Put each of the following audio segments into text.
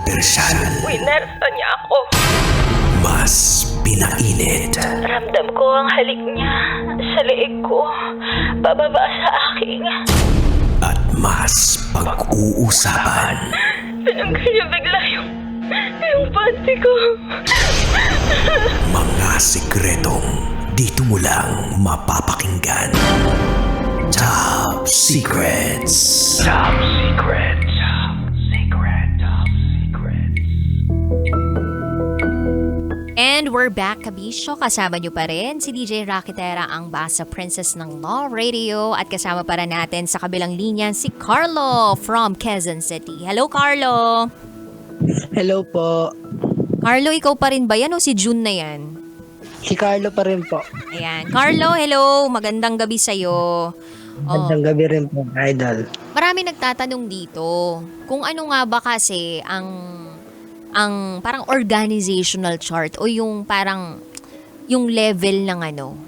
kontrobersyal, Winersa niya ako. mas pinainit, Ramdam ko ang halik niya sa leeg ko. Bababa sa aking. at mas pag-uusapan. Tinanggal niya bigla yung panty ko. Mga sikretong dito mo lang mapapakinggan. Top Secrets. Top Secrets. Top Secret. Top Secrets. And we're back, kabisyo. Kasama nyo pa rin si DJ Rocketera, ang Basa Princess ng Law Radio. At kasama pa rin natin sa kabilang linya si Carlo from Quezon City. Hello, Carlo! Hello po. Carlo, ikaw pa rin ba yan o si June na yan? Si Carlo pa rin po. Ayan. Carlo, hello! Magandang gabi sa'yo. Magandang gabi rin po, idol. Marami nagtatanong dito kung ano nga ba kasi ang parang organizational chart o yung parang yung level ng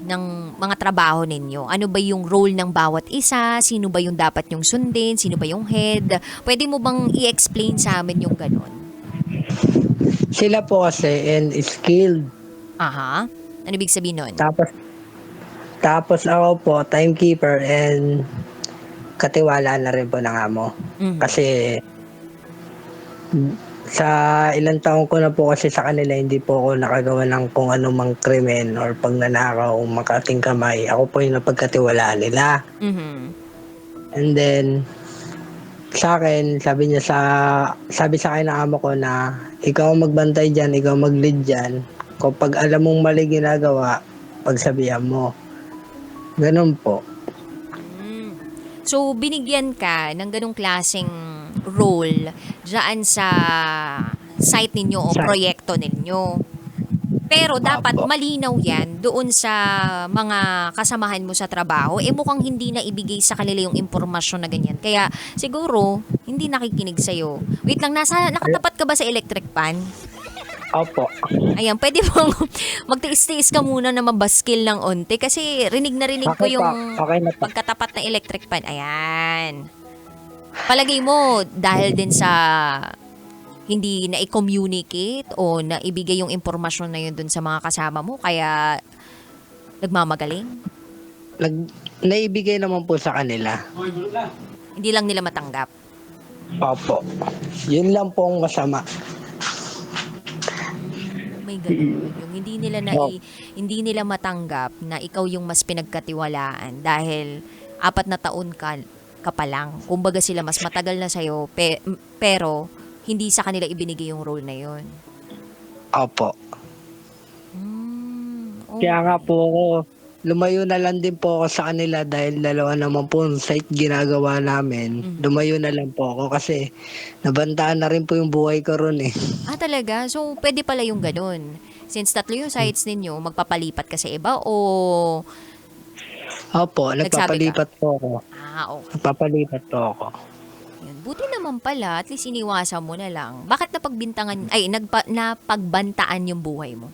ng mga trabaho ninyo. Ano ba yung role ng bawat isa? Sino ba yung dapat yung sundin? Sino ba yung head? Pwede mo bang i-explain sa amin yung ganon? Sila po kasi and skilled. Aha. Ano ibig sabihin nun? Tapos ako po, timekeeper and katiwala na rin po ng amo. Mhm. Kasi sa ilang taon ko na po kasi sa kanila, hindi po ako nakagawa ng kung anumang krimen or pagnanakaw o makating kamay. Ako po yung napagkatiwalaan nila. Mhm. And then, sa akin, sabi sa akin ng amo ko na ikaw ang magbantay dyan, ikaw mag-lead dyan. Kapag alam mong mali ginagawa, pagsabihan mo. Ganun po. So, binigyan ka ng ganong klaseng role dyan sa site ninyo o proyekto ninyo. Pero dapat Apo. malinaw yan doon sa mga kasamahan mo sa trabaho. Mukhang hindi na ibigay sa kanila yung impormasyon na ganyan. Kaya siguro, hindi nakikinig sa'yo. Wait lang, nakatapat ka ba sa electric pan? Opo. Ayan, pwede bang magtiis-tiis ka muna na mabaskil ng onte? Kasi rinig na rinig ko Okay yung pa. Okay na po. pagkatapat ng electric pan. Ayan. Palagay mo, dahil din sa hindi na i-communicate o na ibigay yung impormasyon na yun dun sa mga kasama mo, kaya nagmamagaling? Naibigay naman po sa kanila. Hindi lang nila matanggap. Opo. Yun lang po ang masama. May ganun. Yung hindi nila matanggap na ikaw yung mas pinagkatiwalaan dahil 4 na taon ka pa lang. Kumbaga sila mas matagal na sa'yo, pero hindi sa kanila ibinigay yung role na yun. Opo. Okay. Kaya nga po ako, lumayo na lang din po ako sa kanila dahil dalawa naman po yung site ginagawa namin. Lumayo na lang po ako kasi nabantaan na rin po yung buhay ko ron eh. Ah, talaga? So, pwede pala yung ganun. Since 3 yung sites ninyo, magpapalipat ka sa iba o... Opo, Nagsabi nagpapalipat po ako. Ah, okay. Nagpapalipat po ako. Yun. Buti naman pala, at least iniwasan mo na lang. Bakit napagbantaan yung buhay mo?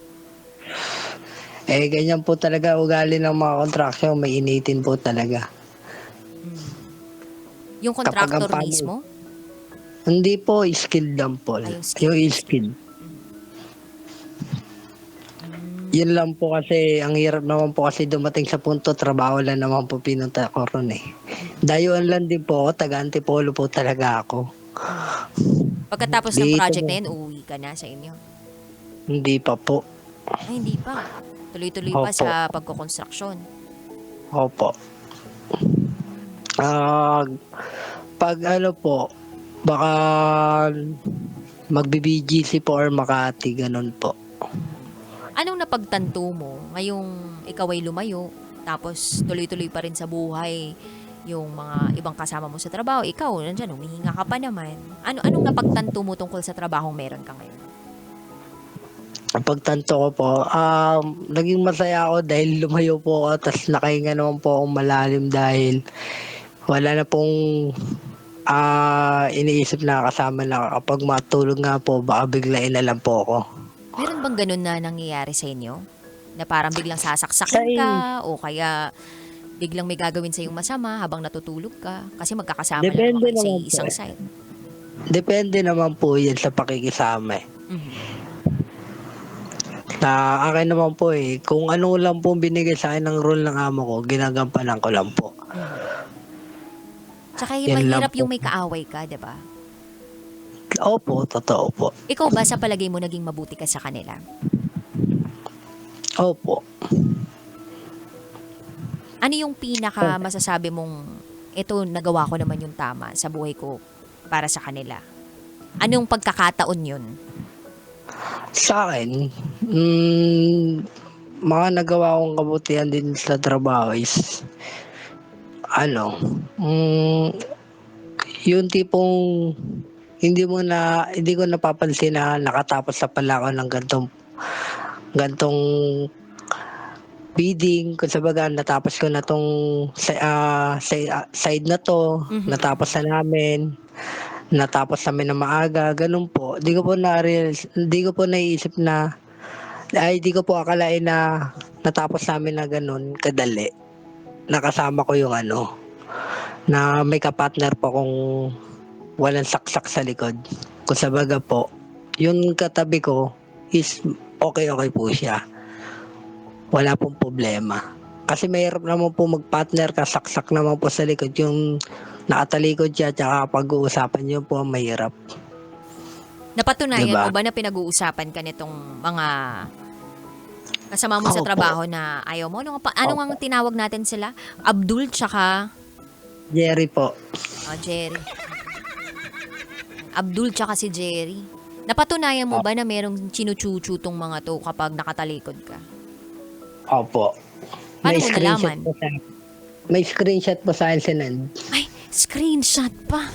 Eh, ganyan po talaga ugali ng mga contraction. May initin po talaga. Yung contractor Kapag ang mismo? Hindi po, skilled lang po. Yung Yung skilled. Yun lang po kasi, ang hirap naman po kasi dumating sa punto, trabaho lang naman po pinunta ko ron eh. Dayuan lang din po ako, taga-Antipolo po talaga ako. Pagkatapos ng Dito project na. na yun, uuwi ka na sa inyo? Hindi pa po. Ay, hindi pa. Tuloy-tuloy pa Opo. sa pagkukonstruksyon. Opo. Pag ano po, baka magbi-BGC po or Makati, ganun po. Anong napagtanto mo ngayong ikaw ay lumayo, tapos tuloy-tuloy pa rin sa buhay yung mga ibang kasama mo sa trabaho? Ikaw, nandyan, humihinga ka pa naman. Anong napagtanto mo tungkol sa trabahong meron ka ngayon? Ang pagtanto ko po, naging masaya ako dahil lumayo po ako, tapos nakahinga naman po akong malalim dahil wala na pong iniisip na kasama na kapag matulog nga po, baka biglain na lang po ako. Meron bang ganun na nangyayari sa inyo? Na parang biglang sasaksakin ka o kaya biglang may gagawin sa yung masama habang natutulog ka kasi magkakasama Depende lang kayo sa naman po isang eh. site. Depende naman po yan sa pakikisama eh. Mhm. Na akin naman po eh, kung ano lang po binigay sa akin ng role ng amo ko, ginagampanan ko lang po. Tsaka Yan lang mahirap po. yung may kaaway ka, di ba? Opo, totoo po. Ikaw ba sa palagay mo naging mabuti ka sa kanila? Opo. Ano yung pinaka masasabi mong ito nagawa ko naman yung tama sa buhay ko para sa kanila? Anong pagkakataon yun? Sa akin, mga nagawa kong kabutihan din sa trabaho is, yung tipong hindi ko napapansin na nakatapos na pala ako ng gantong bidding. Kung sabaga, natapos ko na tong side na to, Mhm. natapos namin na maaga, ganun po. Di ko po naiisip na, di ko po akalain na natapos namin na ganun, kadali. Nakasama ko yung na may kapartner po kung walang saksak sa likod. Kung sabaga po, yung katabi ko is okay po siya. Wala pong problema. Kasi mahirap naman po mag-partner ka, saksak naman po sa likod. Yung nakatalikod siya, tsaka pag-uusapan yun po ang mahirap. Napatunayan Diba? mo ba na pinag-uusapan ka nitong mga kasama mo sa Opo. trabaho na ayaw mo? Ano ang tinawag natin sila? Abdul tsaka Jerry po. Jerry. Abdul tsaka si Jerry. Napatunayan mo ba na merong chinuchuchu tong mga to kapag nakatalikod ka? Opo. Paano mo nalaman? May screenshot po sa akin sinend. Ay, screenshot pa.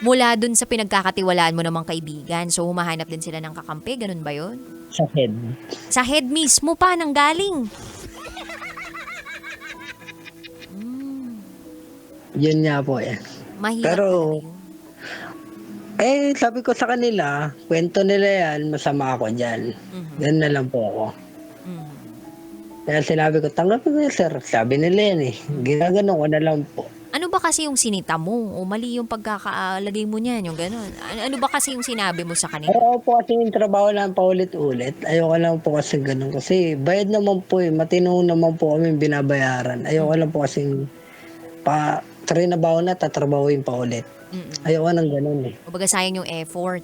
Mula dun sa pinagkakatiwalaan mo namang kaibigan. So, humahanap din sila ng kakampi. Ganun ba yun? Sa head. Sa head mismo pa nang galing. Yun nga po eh. Mahirap Pero- talaga yun. Sabi ko sa kanila, kwento nila yan, masama ako dyan. Mhm. Yan na lang po ako. Mhm. Kaya sinabi ko, tanggapin ko yun, sir. Sabi nila yan eh. Ginagano ko na lang po. Ano ba kasi yung sinita mo? O mali yung pagkakalagay mo niyan, yung gano'n? Ano ba kasi yung sinabi mo sa kanila? Pero po kasi yung trabaho lang paulit-ulit. Ayoko lang po kasi ganun. Kasi bayad naman po eh. Matino naman po kami binabayaran. Ayoko lang po kasi trinabaho na, tatrabahoin pa ulit. Mm-mm. Ayoko nang ganun eh. Kumbaga sayang yung effort,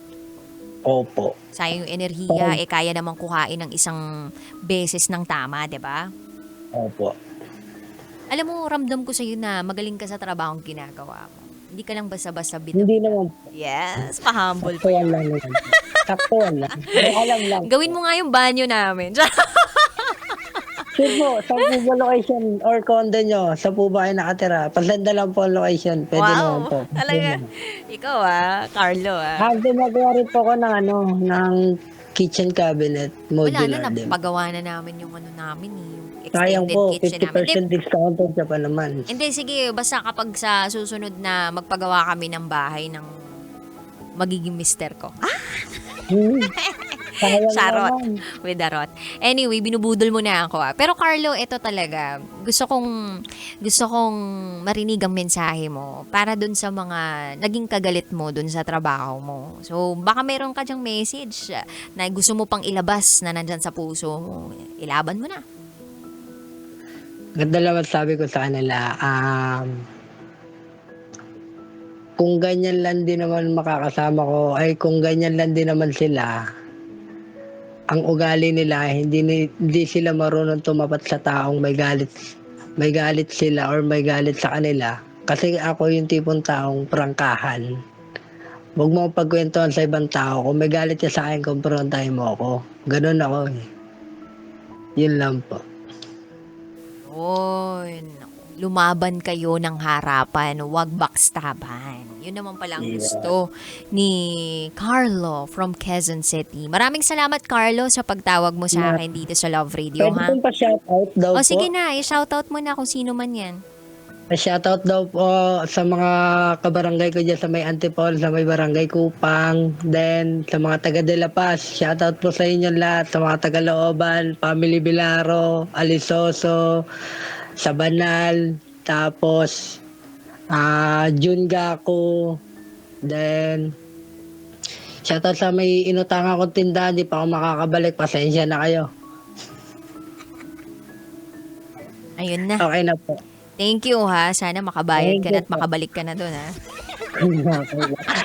Opo. sayang yung enerhiya, kaya namang kuhain ng isang beses ng tama, di ba? Opo. Alam mo, ramdam ko sa'yo na magaling ka sa trabahong ginagawa mo. Hindi ka lang basta-basta bitaw. Hindi naman po. Yes, pa-humble pa. Saktuan lang naman. Saktuan lang. Pero alam lang. Gawin mo nga yung banyo namin. Sure po, sa po ba location or condo nyo? Sa po ba kayo nakatira? Pasenda lang po ang location. Pwede naman po. Talaga. Ikaw Carlo Gumagawa rin po ko ng ng kitchen cabinet Wala modular na, din. napagawa na namin yung namin yung Sayang extended po, kitchen namin. 50% discounted siya pa naman. Hindi, sige, basta kapag sa susunod na magpagawa kami ng bahay ng magiging mister ko. Sayang Charot. naman. With the rot. Anyway, binubudol mo na ako. Pero Carlo, ito talaga. Gusto kong marinig ang mensahe mo para dun sa mga naging kagalit mo dun sa trabaho mo. So, baka meron ka dyang message na gusto mo pang ilabas na nandyan sa puso mo. Ilaban mo na. Ganda naman sabi ko sa kanila, kung ganyan lang din naman makakasama ko, ay kung ganyan lang din naman sila, ang ugali nila, hindi sila marunong tumapat sa taong may galit sila or may galit sa kanila. Kasi ako yung tipong taong prangkahan. Huwag mo akong pagkwentuhan sa ibang tao. Kung may galit ka sa akin, kumprontahin mo ako. Ganun ako eh. Yun lang po. Oy, lumaban kayo ng harapan, huwag backstaban. Yun naman pala ang gusto ni Carlo from Quezon City. Maraming salamat, Carlo, sa pagtawag mo sa akin dito sa Love Radio, Pwede ha? pong pa-shoutout daw po. O sige na, i-shoutout mo na kung sino man yan. Shoutout daw po sa mga kabarangay ko dyan sa may Antipol, sa may Barangay Kupang, then sa mga taga De La Paz, shoutout po sa inyo lahat, sa mga taga Looban, Family Bilaro, Alisoso, Sabanal, tapos Jun Gaco, Then, shoutout sa may inutangan kong tindahan, di pa ako makakabalik. Pasensya na kayo. Ayun na. Okay na po. Thank you ha. Sana makabayad ka Thank na you at po. makabalik ka na doon ha.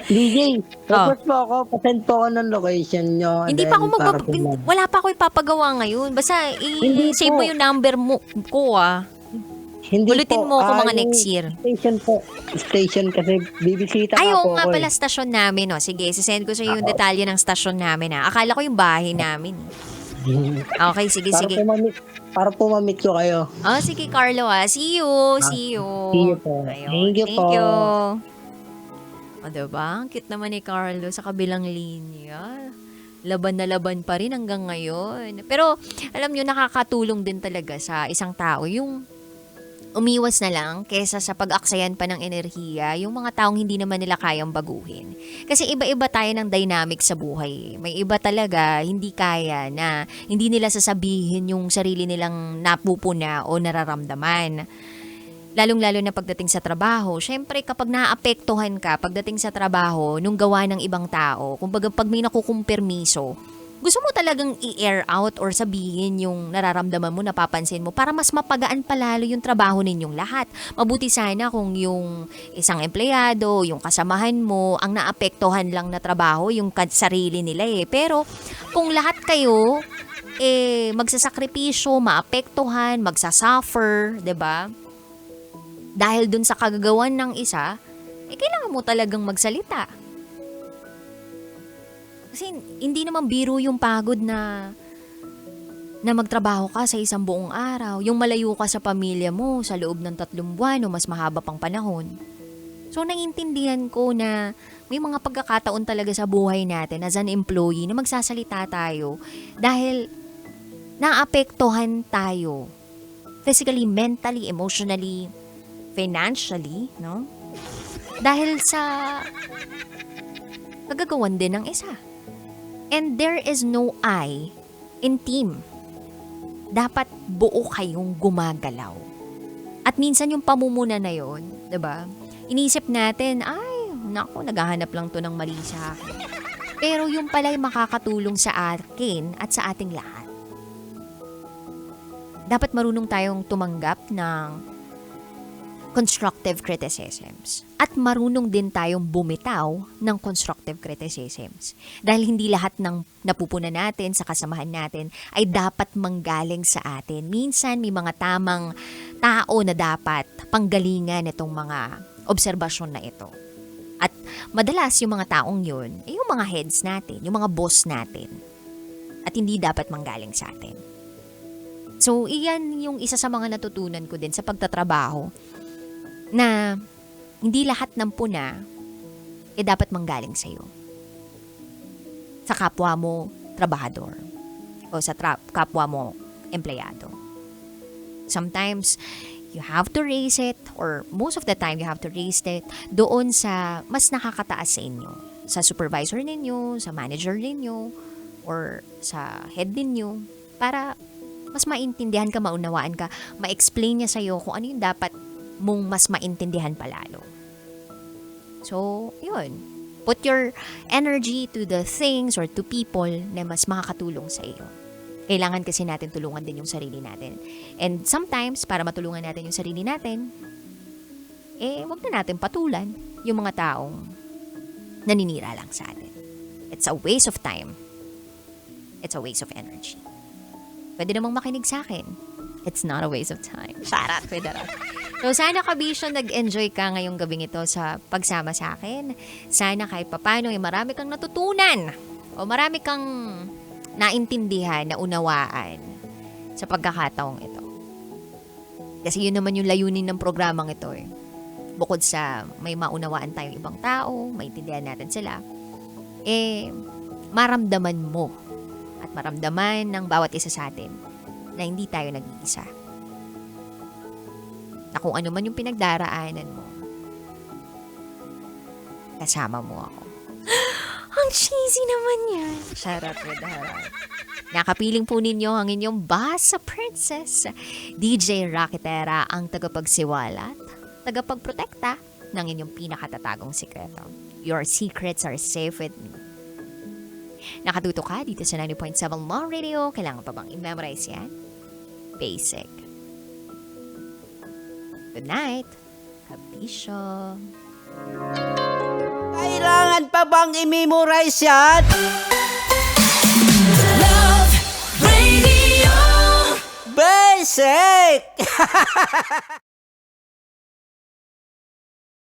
DJ, Oh. tapos po ako, pasend po ako ng location nyo. Hindi then pa ako para po wala pa ako ipapagawa ngayon. Basta Hindi i-save po. mo yung number mo ko ah. Hindi Ulitin po, mo ako mga yung next year. Station po. Station kasi bibisita Ay, nga oo po nga ako pala, eh. stasyon namin. Oh. Sige, sisend ko sa yung detalye ng stasyon namin. Ha. Akala ko yung bahay namin. Okay, sige, para sige. para po ma-meet ko kayo. Oh, sige, Carlo ha. See you. See you. See you po. Ayun, Thank you po. you. O, diba? Ang cute naman ni Carlo sa kabilang linya. Laban na laban pa rin hanggang ngayon. Pero, alam nyo, nakakatulong din talaga sa isang tao yung umiwas na lang kesa sa pag-aksayan pa ng enerhiya yung mga taong hindi naman nila kayang baguhin. Kasi iba-iba tayo ng dynamic sa buhay. May iba talaga hindi kaya na hindi nila sasabihin yung sarili nilang napupuna o nararamdaman. Lalong-lalo na pagdating sa trabaho. Siyempre, kapag naapektuhan ka pagdating sa trabaho nung gawa ng ibang tao, kumbaga pag may nakukumpermiso, gusto mo talagang i-air out or sabihin yung nararamdaman mo, napapansin mo, para mas mapagaan palalo yung trabaho ninyong lahat. Mabuti sana kung yung isang empleyado, yung kasamahan mo, ang naapektuhan lang na trabaho, yung sarili nila eh. Pero kung lahat kayo, magsasakripisyo, maapektuhan, magsasuffer, 'di ba? Dahil dun sa kagagawan ng isa, kailangan mo talagang magsalita. Kasi hindi naman biro yung pagod na magtrabaho ka sa isang buong araw, yung malayo ka sa pamilya mo sa loob ng 3 buwan o mas mahaba pang panahon. So, naiintindihan ko na may mga pagkakataon talaga sa buhay natin as an employee na magsasalita tayo dahil naapektuhan tayo physically, mentally, emotionally, financially, no? Dahil sa kagagawan din ng isa. And there is no I in team. Dapat buo kayong gumagalaw. At minsan yung pamumuna na yon, 'di ba? Inisip natin, ay, naku, naghahanap lang to ng mali sa akin. Pero yung pala'y makakatulong sa akin at sa ating lahat. Dapat marunong tayong tumanggap ng constructive criticisms. At marunong din tayong bumitaw ng constructive criticisms. Dahil hindi lahat ng napupuna natin sa kasamahan natin ay dapat manggaling sa atin. Minsan may mga tamang tao na dapat panggalingan itong mga obserbasyon na ito. At madalas yung mga taong yun, yung mga heads natin, yung mga boss natin. At hindi dapat manggaling sa atin. So, iyan yung isa sa mga natutunan ko din sa pagtatrabaho na hindi lahat ng puna dapat manggaling sa'yo. Sa kapwa mo trabahador o sa kapwa mo empleyado. Sometimes, you have to raise it or most of the time you have to raise it doon sa mas nakakataas sa inyo. Sa supervisor ninyo, sa manager ninyo, or sa head ninyo para mas maintindihan ka, maunawaan ka, ma-explain niya sa'yo kung ano yung dapat mong mas maintindihan palalo. So, yun. Put your energy to the things or to people na mas makakatulong sa iyo. Kailangan kasi natin tulungan din yung sarili natin. And sometimes, para matulungan natin yung sarili natin, wag na natin patulan yung mga taong naninira lang sa atin. It's a waste of time. It's a waste of energy. Pwede namang makinig sa akin. It's not a waste of time. Charot, pwede rin. So, sana kabisyo nag-enjoy ka ngayong gabing ito sa pagsama sa akin. Sana kahit papano marami kang natutunan o marami kang naintindihan, naunawaan sa pagkakataong ito. Kasi yun naman yung layunin ng programang ito eh. Bukod sa may maunawaan tayong ibang tao, maintindihan natin sila, maramdaman mo at maramdaman ng bawat isa sa atin na hindi tayo nag-iisa. Na kung ano man yung pinagdaraanan mo, kasama mo ako. Ang cheesy naman yan. Charot with harap. Nakapiling po ninyo ang inyong Basa Princess, DJ Rocketera, ang tagapagsiwalat, tagapagprotekta, ng inyong pinakatatagong sikreto. Your secrets are safe with me. Nakatuto ka dito sa 90.7 Mom Radio. Kailangan pa bang i-memorize yan? Basic. Good night. Kabisyo. Kailangan pa bang i-memorize yan? Love Radio. Basic!